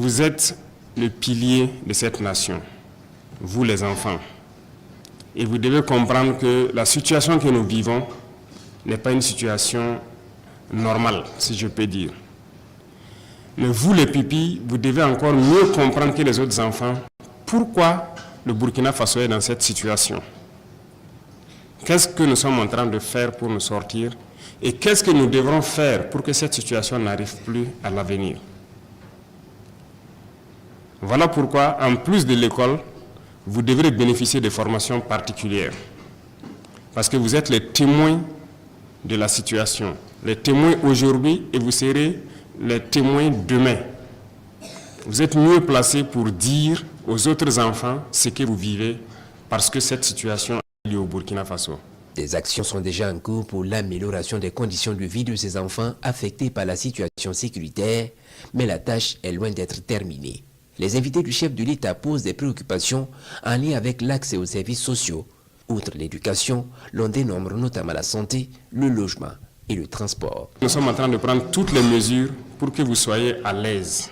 Vous êtes le pilier de cette nation, vous les enfants. Et vous devez comprendre que la situation que nous vivons n'est pas une situation normale, si je peux dire. Mais vous, les pupilles, vous devez encore mieux comprendre que les autres enfants pourquoi le Burkina Faso est dans cette situation. Qu'est-ce que nous sommes en train de faire pour nous sortir et qu'est-ce que nous devrons faire pour que cette situation n'arrive plus à l'avenir. Voilà pourquoi, en plus de l'école, vous devrez bénéficier de formations particulières. Parce que vous êtes les témoins de la situation, les témoins aujourd'hui et vous serez les témoins demain. Vous êtes mieux placés pour dire aux autres enfants ce que vous vivez parce que cette situation est liée au Burkina Faso. Des actions sont déjà en cours pour l'amélioration des conditions de vie de ces enfants affectés par la situation sécuritaire, mais la tâche est loin d'être terminée. Les invités du chef de l'État posent des préoccupations en lien avec l'accès aux services sociaux. Outre l'éducation, l'on dénombre notamment la santé, le logement et le transport. Nous sommes en train de prendre toutes les mesures pour que vous soyez à l'aise,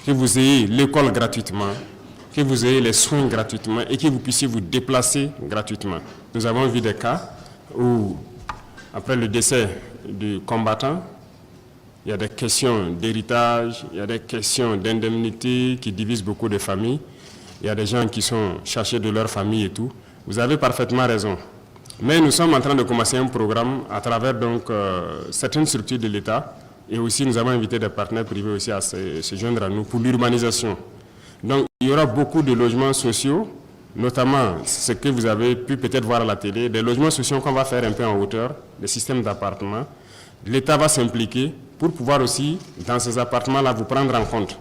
que vous ayez l'école gratuitement, que vous ayez les soins gratuitement et que vous puissiez vous déplacer gratuitement. Nous avons vu des cas où, après le décès du combattant, il y a des questions d'héritage, il y a des questions d'indemnité qui divisent beaucoup de familles. Il y a des gens qui sont cherchés de leur famille et tout. Vous avez parfaitement raison. Mais nous sommes en train de commencer un programme à travers certaines structures de l'État et aussi nous avons invité des partenaires privés aussi à se joindre à nous pour l'urbanisation. Donc il y aura beaucoup de logements sociaux, notamment ce que vous avez pu peut-être voir à la télé, des logements sociaux qu'on va faire un peu en hauteur, des systèmes d'appartements. L'État va s'impliquer pour pouvoir aussi, dans ces appartements-là, vous prendre en compte.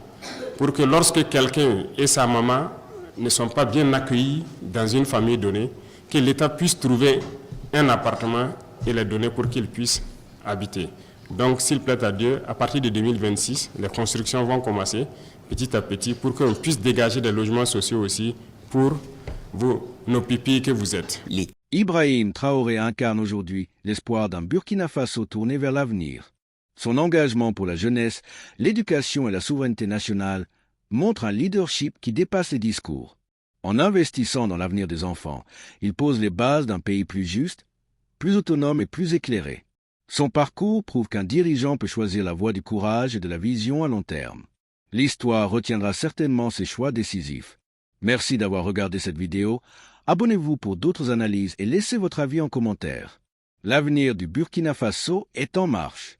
Pour que lorsque quelqu'un et sa maman ne sont pas bien accueillis dans une famille donnée, que l'État puisse trouver un appartement et les donner pour qu'ils puissent habiter. Donc, s'il plaît à Dieu, à partir de 2026, les constructions vont commencer petit à petit pour qu'on puisse dégager des logements sociaux aussi pour nos pupilles que vous êtes. Ibrahim Traoré incarne aujourd'hui l'espoir d'un Burkina Faso tourné vers l'avenir. Son engagement pour la jeunesse, l'éducation et la souveraineté nationale montre un leadership qui dépasse les discours. En investissant dans l'avenir des enfants, il pose les bases d'un pays plus juste, plus autonome et plus éclairé. Son parcours prouve qu'un dirigeant peut choisir la voie du courage et de la vision à long terme. L'histoire retiendra certainement ses choix décisifs. Merci d'avoir regardé cette vidéo. Abonnez-vous pour d'autres analyses et laissez votre avis en commentaire. L'avenir du Burkina Faso est en marche.